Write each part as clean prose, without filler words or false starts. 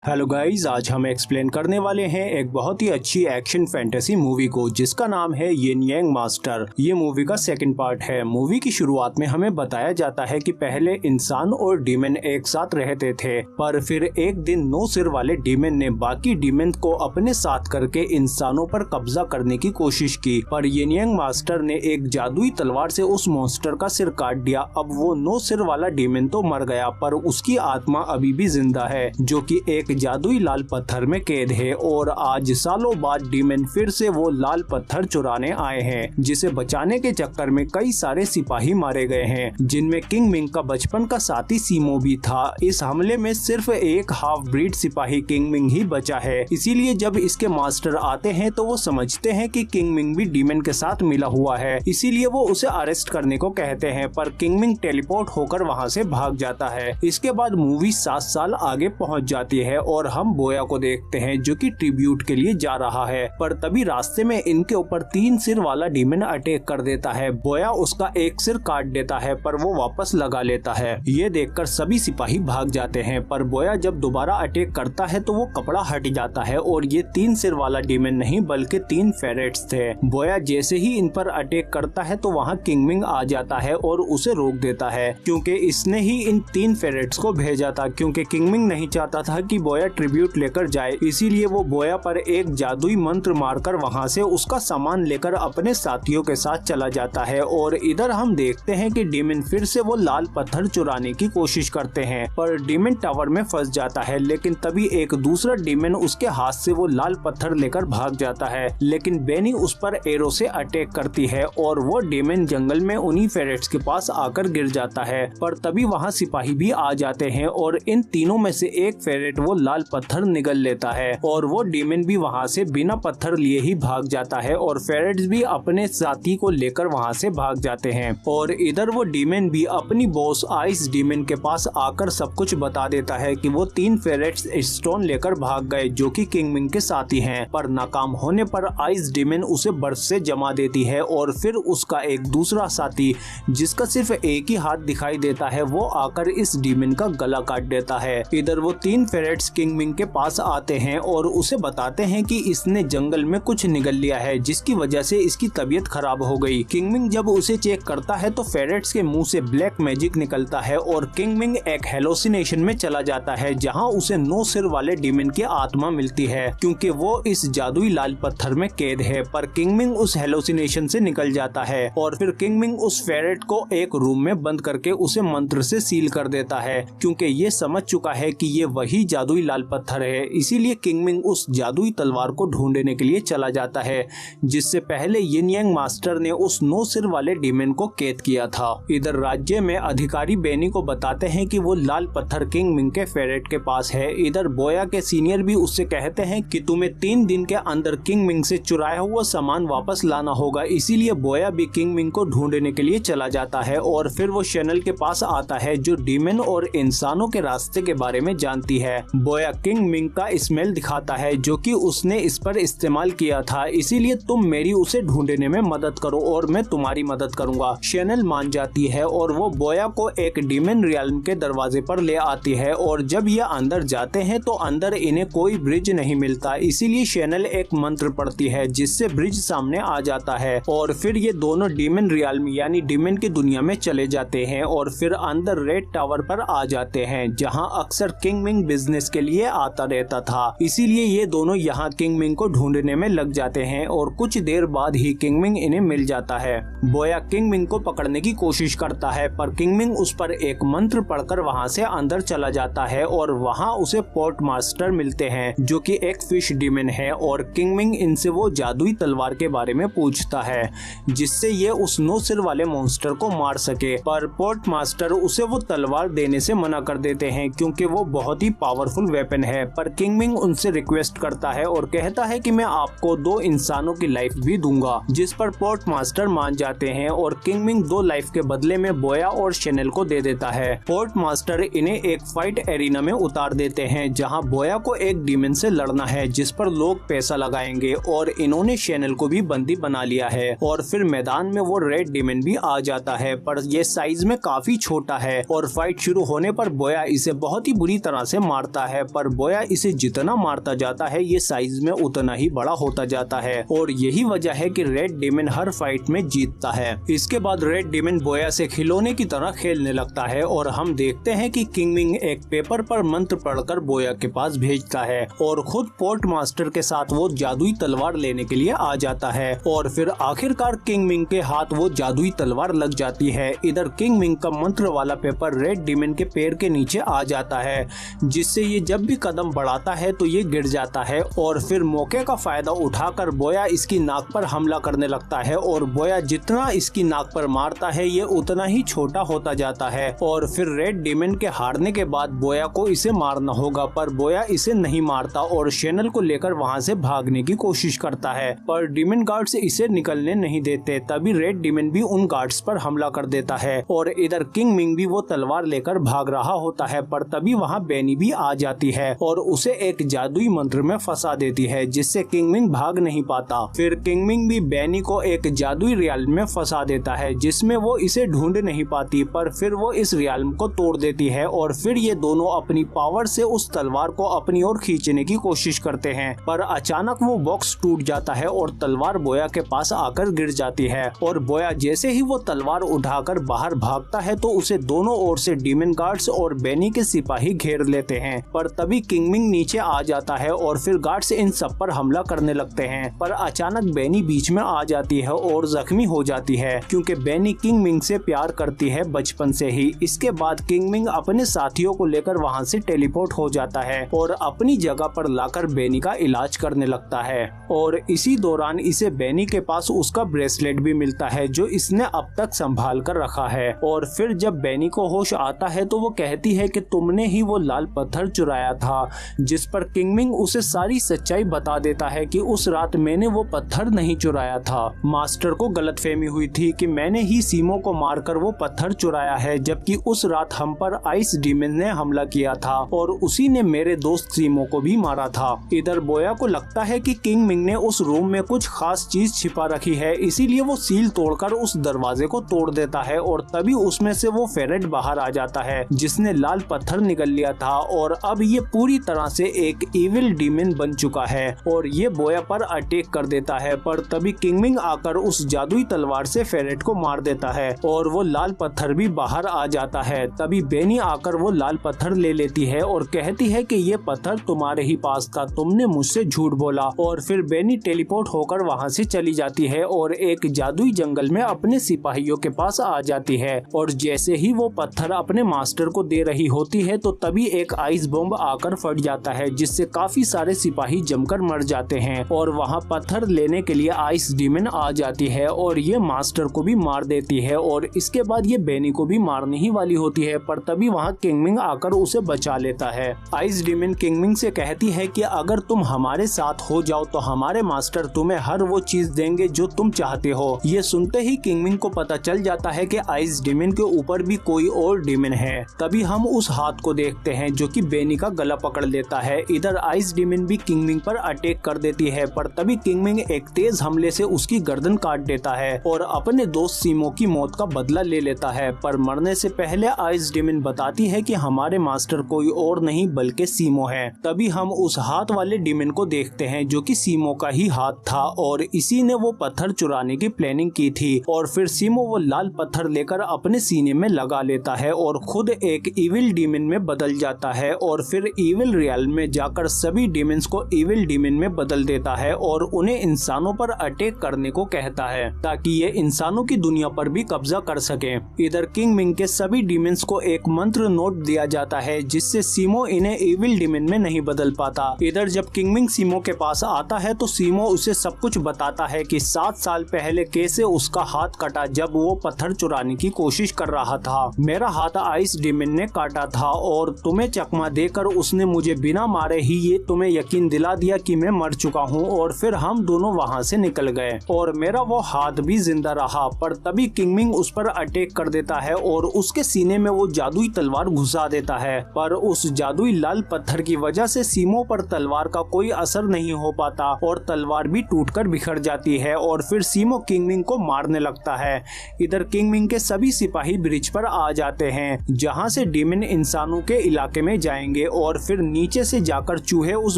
Hello guys, आज हम explain करने वाले हैं एक बहुत ही अच्छी एक्शन फैंटेसी मूवी को जिसका नाम है यिन यांग मास्टर। ये मूवी का सेकंड पार्ट है। मूवी की शुरुआत में हमें बताया जाता है कि पहले इंसान और डीमन एक साथ रहते थे, पर फिर एक दिन 9 सिर वाले डीमन ने बाकी डीमन को अपने साथ करके इंसानों पर कब्जा करने की कोशिश की, पर यिन यांग मास्टर ने एक जादुई तलवार से उस मॉन्स्टर का सिर काट दिया। अब वो 9 सिर वाला डीमन तो मर गया, पर उसकी आत्मा अभी भी जिंदा है, जो कि एक जादुई लाल पत्थर में कैद है। और आज सालों बाद डीमन फिर से वो लाल पत्थर चुराने आए हैं, जिसे बचाने के चक्कर में कई सारे सिपाही मारे गए हैं, जिनमें किंग मिंग का बचपन का साथी सीमो भी था। इस हमले में सिर्फ एक हाफ ब्रीड सिपाही किंग मिंग ही बचा है। इसीलिए जब इसके मास्टर आते हैं तो वो समझते हैं कि किंग मिंग भी डीमन के साथ मिला हुआ है, इसीलिए वो उसे अरेस्ट करने को कहते हैं, पर किंग मिंग टेलीपोर्ट होकर वहाँ से भाग जाता है। इसके बाद मूवी 7 साल आगे पहुँच जाती है और हम बोया को देखते हैं जो कि ट्रिब्यूट के लिए जा रहा है, पर तभी रास्ते में इनके ऊपर 3 सिर वाला डीमन अटैक कर देता है। बोया उसका एक सिर काट देता है, पर वो वापस लगा लेता है। ये देखकर सभी सिपाही भाग जाते हैं, पर बोया जब दोबारा अटैक करता है तो वो कपड़ा हट जाता है और ये 3 सिर वाला डीमन नहीं बल्कि 3 फेरेट्स थे। बोया जैसे ही इन पर अटैक करता है तो वहाँ किंग मिंग आ जाता है और उसे रोक देता है, क्योंकि इसने ही इन 3 फेरेट्स को भेजा था, क्योंकि किंग मिंग नहीं चाहता था कि बोया ट्रिब्यूट लेकर जाए। इसीलिए वो बोया पर एक जादुई मंत्र मारकर वहां से उसका सामान लेकर अपने साथियों के साथ चला जाता है। और इधर हम देखते हैं कि डीमन फिर से वो लाल पत्थर चुराने की कोशिश करते हैं, पर डीमन टावर में फंस जाता है। लेकिन तभी एक दूसरा डीमन उसके हाथ से वो लाल पत्थर लेकर भाग जाता है, लेकिन बेनी उस पर एरो से अटैक करती है और वो डीमन जंगल में उन्हीं फेरेट्स के पास आकर गिर जाता है। पर तभी वहाँ सिपाही भी आ जाते हैं और इन तीनों में से एक फेरेट वो लाल पत्थर निगल लेता है और वो डीमन भी वहाँ से बिना पत्थर लिए ही भाग जाता है और फेरेट्स भी अपने साथी को लेकर वहाँ से भाग जाते हैं। और इधर वो डीमन भी अपनी बॉस आइस डीमन के पास आकर सब कुछ बता देता है कि वो 3 फेरेट्स स्टोन लेकर भाग गए जो कि किंग मिंग के साथी हैं, पर नाकाम होने पर आइस डीमन उसे बर्फ से जमा देती है और फिर उसका एक दूसरा साथी जिसका सिर्फ एक ही हाथ दिखाई देता है वो आकर इस डीमन का गला काट देता है। इधर वो 3 फेरेट्स किंग मिंग के पास आते हैं और उसे बताते हैं कि इसने जंगल में कुछ निगल लिया है जिसकी वजह से इसकी तबीयत खराब हो गई। किंग मिंग जब उसे चेक करता है तो फेरेट्स के मुंह से ब्लैक मैजिक निकलता है और किंग मिंग एक हेलोसिनेशन में चला जाता है, जहां उसे 9 सिर वाले डीमन की आत्मा मिलती है, क्योंकि वो इस जादुई लाल पत्थर में कैद है। पर किंग मिंग उस हेलोसिनेशन से निकल जाता है और फिर किंग मिंग उस फेरेट को एक रूम में बंद करके उसे मंत्र से सील कर देता है, क्योंकि ये समझ चुका है कि ये वही जादुई लाल पत्थर है। इसीलिए किंग मिंग उस जादुई तलवार को ढूंढने के लिए चला जाता है, जिससे पहले यिन यांग मास्टर ने उस 9 सिर वाले डीमन को कैद किया था। इधर राज्य में अधिकारी बेनी को बताते हैं कि वो लाल पत्थर किंग मिंग के फेरेट के पास है। इधर बोया के सीनियर भी उससे कहते हैं कि तुम्हें 3 दिन के अंदर किंग मिंग से चुराया हुआ सामान वापस लाना होगा। इसीलिए बोया भी किंग मिंग को ढूंढने के लिए चला जाता है और फिर वो शैनल के पास आता है जो डीमन और इंसानों के रास्ते के बारे में जानती है। बोया किंग मिंग का स्मेल दिखाता है जो कि उसने इस पर इस्तेमाल किया था, इसीलिए तुम मेरी उसे ढूंढने में मदद करो और मैं तुम्हारी मदद करूंगा। शैनल मान जाती है और वो बोया को एक डीमन रियल्म के दरवाजे पर ले आती है और जब ये अंदर जाते हैं तो अंदर इन्हें कोई ब्रिज नहीं मिलता। इसीलिए शैनल एक मंत्र पढ़ती है जिससे ब्रिज सामने आ जाता है और फिर ये दोनों डीमन रियल्म यानी डीमन की दुनिया में चले जाते हैं और फिर अंदर रेड टावर पर आ जाते हैं, जहाँ अक्सर किंग मिंग बिजनेस के लिए आता रहता था। इसीलिए ये दोनों यहाँ किंग मिंग को ढूंढने में लग जाते हैं और कुछ देर बाद ही किंग मिंग इन्हें मिल जाता है। बोया किंग मिंग को पकड़ने की कोशिश करता है, पर किंग मिंग उस पर एक मंत्र पढ़कर वहाँ से अंदर चला जाता है और वहाँ उसे पोर्ट मास्टर मिलते हैं जो कि एक फिश डीमन है और किंग मिंग इनसे वो जादुई तलवार के बारे में पूछता है जिससे ये उस 9 सिर वाले मॉन्स्टर को मार सके, पर पोर्ट मास्टर उसे वो तलवार देने से मना कर देते हैं क्योंकि वो बहुत ही पावरफुल वेपन है। पर किंग मिंग उनसे रिक्वेस्ट करता है और कहता है कि मैं आपको 2 इंसानों की लाइफ भी दूंगा, जिस पर पोर्ट मास्टर मान जाते हैं और किंग मिंग 2 लाइफ के बदले में बोया और शैनल को दे देता है। पोर्ट मास्टर इन्हें एक फाइट एरिना में उतार देते हैं जहां बोया को एक डीमन से लड़ना है जिस पर लोग पैसा लगाएंगे और इन्होंने शैनल को भी बंदी बना लिया है। और फिर मैदान में वो रेड डीमन भी आ जाता है, पर ये साइज में काफी छोटा है और फाइट शुरू होने पर बोया इसे बहुत ही बुरी तरह से मारता है, पर बोया इसे जितना मारता जाता है ये साइज में उतना ही बड़ा होता जाता है और यही वजह है कि रेड डेमन हर फाइट में जीतता है। इसके बाद रेड डेमन बोया से खिलौने की तरह खेलने लगता है और हम देखते हैं कि किंग मिंग एक पेपर पर मंत्र पढ़कर बोया के पास भेजता है और खुद पोर्ट मास्टर के साथ वो जादुई तलवार लेने के लिए आ जाता है और फिर आखिरकार किंग मिंग के हाथ वो जादुई तलवार लग जाती है। इधर किंग मिंग का मंत्र वाला पेपर रेड डेमन के पैर के नीचे आ जाता है, जिससे ये जब भी कदम बढ़ाता है तो ये गिर जाता है और फिर मौके का फायदा उठाकर बोया इसकी नाक पर हमला करने लगता है और बोया जितना इसकी नाक पर मारता है ये उतना ही छोटा होता जाता है और फिर रेड डेमन के हारने के बाद बोया को इसे मारना होगा, पर बोया इसे नहीं मारता और शैनल को लेकर वहां से भागने की कोशिश करता है, पर डेमन गार्ड्स इसे निकलने नहीं देते। तभी रेड डेमन भी उन गार्ड्स पर हमला कर देता है और इधर किंग मिंग भी वो तलवार लेकर भाग रहा होता है, पर तभी वहाँ बेनी भी आ जाती है और उसे एक जादुई मंत्र में फंसा देती है, जिससे किंग मिंग भाग नहीं पाता। फिर किंग मिंग भी बेनी को एक जादुई रियाल्म में फंसा देता है, जिसमें वो इसे ढूंढ नहीं पाती, पर फिर वो इस रियाल्म को तोड़ देती है और फिर ये दोनों अपनी पावर से उस तलवार को अपनी ओर खींचने की कोशिश करते हैं, पर अचानक वो बॉक्स टूट जाता है और तलवार बोया के पास आकर गिर जाती है और बोया जैसे ही वो तलवार उठाकर बाहर भागता है तो उसे दोनों ओर से डेमन गार्ड्स और बेनी के सिपाही घेर लेते हैं, पर तभी किंग मिंग नीचे आ जाता है और फिर गार्ड्स इन सब पर हमला करने लगते हैं, पर अचानक बेनी बीच में आ जाती है और जख्मी हो जाती है क्योंकि बेनी किंग मिंग से प्यार करती है बचपन से ही। इसके बाद किंग मिंग अपने साथियों को लेकर वहां से टेलीपोर्ट हो जाता है और अपनी जगह पर लाकर बेनी का इलाज करने लगता है और इसी दौरान इसे बेनी के पास उसका ब्रेसलेट भी मिलता है जो इसने अब तक संभाल कर रखा है और फिर जब बेनी को होश आता है तो वो कहती है कि तुमने ही वो लाल पत्थर चुराया था, जिस पर किंग मिंग उसे सारी सच्चाई बता देता है कि उस रात मैंने वो पत्थर नहीं चुराया था। मास्टर को गलतफहमी हुई थी कि मैंने ही सीमो को मारकर वो पत्थर चुराया है, जबकि उस रात हम पर आइस डीमन ने हमला किया था और उसी ने मेरे दोस्त सीमो को भी मारा था। इधर बोया को लगता है कि किंग मिंग ने उस रूम में कुछ खास चीज छिपा रखी है, इसीलिए वो सील तोड़कर उस दरवाजे को तोड़ देता है और तभी उसमें से वो फेरेट बाहर आ जाता है जिसने लाल पत्थर निकल लिया था और अब ये पूरी तरह से एक इविल डीमन बन चुका है और ये बोया पर अटैक कर देता है, पर तभी किंग मिंग आकर उस जादुई तलवार से फेरेट को मार देता है और वो लाल पत्थर भी बाहर आ जाता है। तभी बेनी आकर वो लाल पत्थर ले लेती है और कहती है कि ये पत्थर तुम्हारे ही पास था, तुमने मुझसे झूठ बोला और फिर बेनी टेलीपोर्ट होकर वहाँ से चली जाती है और एक जादुई जंगल में अपने सिपाहियों के पास आ जाती है और जैसे ही वो पत्थर अपने मास्टर को दे रही होती है तो तभी एक आइस बॉम्ब आकर फट जाता है, जिससे काफी सारे सिपाही जमकर मर जाते हैं और वहाँ पत्थर लेने के लिए आइस डीमन आ जाती है और ये मास्टर को भी मार देती है और इसके बाद ये बेनी को भी मारने ही वाली होती है, पर तभी वहाँ किंग मिंग आकर उसे बचा लेता है। आइस डीमन किंग मिंग से कहती है कि अगर तुम हमारे साथ हो जाओ तो हमारे मास्टर तुम्हें हर वो चीज देंगे जो तुम चाहते हो। ये सुनते ही किंग मिंग को पता चल जाता है कि आइस डीमन के ऊपर भी कोई और डीमन है। तभी हम उस हाथ को देखते हैं जो कि बेनी का गला पकड़ लेता है। इधर आइस डीमन भी किंग मिंग पर अटैक कर देती है, पर तभी किंग मिंग एक तेज हमले से उसकी गर्दन काट देता है और अपने दोस्त सीमो की मौत का बदला ले लेता है, पर मरने से पहले आइस डीमन बताती है कि हमारे मास्टर कोई और नहीं बल्कि सीमो है। तभी हम उस हाथ वाले डीमन को देखते हैं जो कि सीमो का ही हाथ था और इसी ने वो पत्थर चुराने की प्लानिंग की थी और फिर सीमो वो लाल पत्थर लेकर अपने सीने में लगा लेता है और खुद एक इविल डीमन में बदल जाता है और फिर इविल रियल्म में जाकर सभी डीमंस को इविल डीमन में बदल देता है और उन्हें इंसानों पर अटैक करने को कहता है ताकि ये इंसानों की दुनिया पर भी कब्जा कर सके। इधर किंग मिंग के सभी डीमंस को एक मंत्र नोट दिया जाता है जिससे सीमो इन्हें इविल डीमन में नहीं बदल पाता। इधर जब किंग मिंग सीमो के पास आता है तो सीमो उसे सब कुछ बताता है कि 7 साल पहले कैसे उसका हाथ कटा जब वो पत्थर चुराने की कोशिश कर रहा था। मेरा हाथ आइस डीमन ने काटा था और तुम्हें चकमा देकर उसने मुझे बिना मारे ही ये तुम्हें यकीन दिला दिया कि मैं मर चुका हूँ और फिर हम दोनों वहाँ से निकल गए और मेरा वो हाथ भी जिंदा रहा। पर तभी किंग मिंग उस पर अटैक कर देता है और उसके सीने में वो जादुई तलवार घुसा देता है, पर उस जादुई लाल पत्थर की वजह से सीमो पर तलवार का कोई असर नहीं हो पाता और तलवार भी टूटकर बिखर जाती है और फिर सीमो किंग मिंग को मारने लगता है। इधर किंग मिंग के सभी सिपाही ब्रिज पर आ जाते हैं जहां से डीमन इंसानों के इलाके में जाएंगे जाएंगे और फिर नीचे से जाकर चूहे उस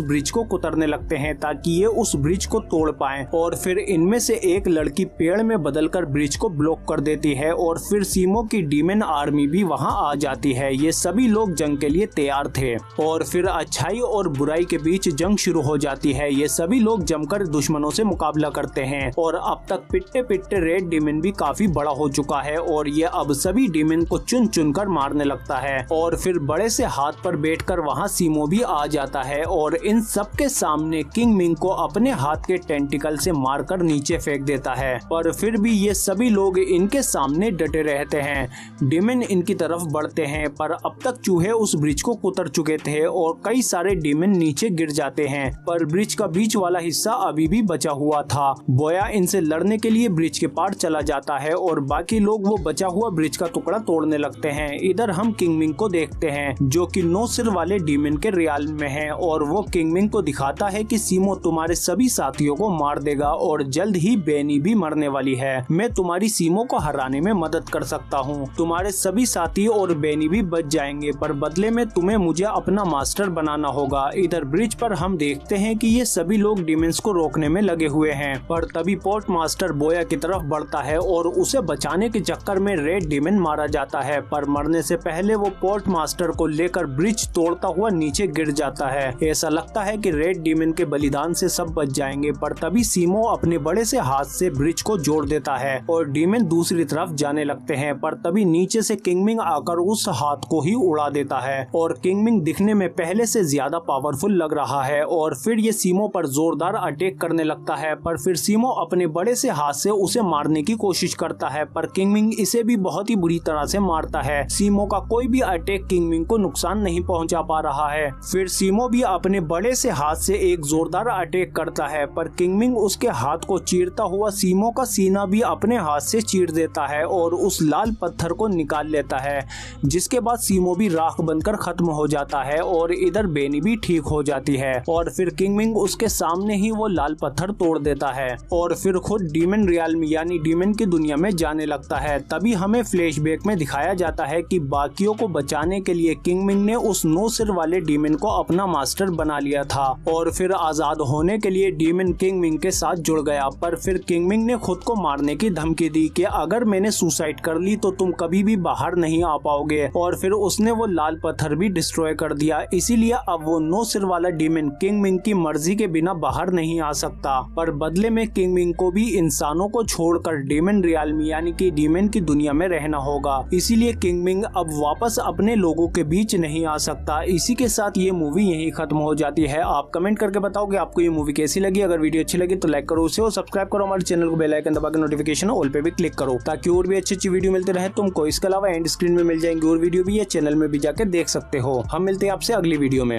ब्रिज को कुतरने लगते हैं ताकि ये उस ब्रिज को तोड़ पाएं। और फिर इनमें से एक लड़की पेड़ में बदलकर ब्रिज को ब्लॉक कर देती है और फिर सीमो की डीमन आर्मी भी वहां आ जाती है। ये सभी लोग जंग के लिए तैयार थे और फिर अच्छाई और बुराई के बीच जंग शुरू हो जाती है। ये सभी लोग जमकर दुश्मनों से मुकाबला करते हैं और अब तक पिट्टे पिट्टे रेड डीमन भी काफी बड़ा हो चुका है और ये अब सभी डीमन को चुन चुन कर मारने लगता है। और फिर बड़े से हाथ पर बैठकर वहां सीमो भी आ जाता है और इन सबके सामने किंग मिंग को अपने हाथ के टेंटिकल से मारकर नीचे फेंक देता है। पर फिर भी ये सभी लोग इनके सामने डटे रहते हैं। डीमन इनकी तरफ बढ़ते हैं पर अब तक चूहे उस ब्रिज को कुतर चुके थे और कई सारे डीमन नीचे गिर जाते हैं, पर ब्रिज का बीच वाला हिस्सा अभी भी बचा हुआ था। बोया इनसे लड़ने के लिए ब्रिज के पार चला जाता है और बाकी लोग वो बचा हुआ ब्रिज का टुकड़ा तोड़ने लगते हैं। इधर हम किंग मिंग को देखते हैं जो कि 9 सिर वाले डीमन के रियाल में है और वो किंग मिंग को दिखाता है कि सीमो तुम्हारे सभी साथियों को मार देगा और जल्द ही बेनी भी मरने वाली है। मैं तुम्हारी सीमो को हराने में मदद कर सकता हूँ। तुम्हारे सभी साथी और बेनी भी बच जाएंगे, पर बदले में तुम्हें मुझे अपना मास्टर बनाना होगा। इधर ब्रिज पर हम देखते हैं कि ये सभी लोग डीमंस को रोकने में लगे हुए हैं, पर तभी पोर्ट मास्टर बोया की तरफ बढ़ता है और उसे बचाने के चक्कर में रेड डीमन मारा जाता है। पर मरने से पहले वो पोर्ट मास्टर को लेकर ब्रिज तोड़ता हुआ नीचे गिर जाता है। ऐसा लगता है कि रेड डीमन के बलिदान से सब बच जाएंगे, पर तभी सीमो अपने बड़े से हाथ से ब्रिज को जोड़ देता है और डीमन दूसरी तरफ जाने लगते हैं। पर तभी नीचे से किंग मिंग आकर उस हाथ को ही उड़ा देता है और किंग मिंग दिखने में पहले से ज्यादा पावरफुल लग रहा है और फिर ये सीमो पर जोरदार अटैक करने लगता है। पर फिर सीमो अपने बड़े से हाथ से उसे मारने की कोशिश करता है, पर किंग मिंग इसे भी बहुत ही बुरी तरह से मारता है। सीमो का कोई भी अटैक किंग मिंग को नुकसान नहीं पहुंचा पा रहा है। फिर सीमो भी अपने बड़े से हाथ से एक जोरदार अटैक करता है, पर किंग मिंग उसके हाथ को चीरता हुआ सीमो का सीना भी अपने हाथ से चीर देता है और उस लाल पत्थर को निकाल लेता है, जिसके बाद सीमो भी राख बनकर खत्म हो जाता है और इधर बेनी भी ठीक हो जाती है। और फिर किंग मिंग उसके सामने ही वो लाल पत्थर तोड़ देता है और फिर खुद डीमन रियल में यानी डीमन की दुनिया में जाने लगता है। तभी हमें फ्लैशबैक में दिखाया जाता है कि बाकियों को बचाने के लिए किंग मिंग ने उस 9 सिर वाले डीमन को अपना मास्टर बना लिया था और फिर आजाद होने के लिए डीमन किंग मिंग के साथ जुड़ गया। पर फिर किंग मिंग ने खुद को मारने की धमकी दी कि अगर मैंने सुसाइड कर ली तो तुम कभी भी बाहर नहीं आ पाओगे, और फिर उसने वो लाल पत्थर भी डिस्ट्रॉय कर दिया। इसीलिए अब वो 9 सिर वाला डीमन किंग मिंग की मर्जी के बिना बाहर नहीं आ सकता। पर बदले में किंग मिंग को भी इंसानों को छोड़कर डीमन रियल में यानी कि डीमन की दुनिया में रहना होगा। इसीलिए किंग मिंग अब वापस अपने लोगों के बीच नहीं आ सकता। इसी के साथ ये मूवी यहीं खत्म हो जाती है। आप कमेंट करके बताओ कि आपको ये मूवी कैसी लगी। अगर वीडियो अच्छी लगी तो लाइक करो उसे और सब्सक्राइब करो हमारे चैनल को, बेल आइकन दबा के नोटिफिकेशन ऑल पे भी क्लिक करो ताकि और भी अच्छी वीडियो मिलते रहे तुमको। इसके अलावा एंड स्क्रीन में मिल जाएंगे और वीडियो भी, या चैनल में भी जाकर देख सकते हो। हम मिलते हैं आपसे अगली वीडियो में।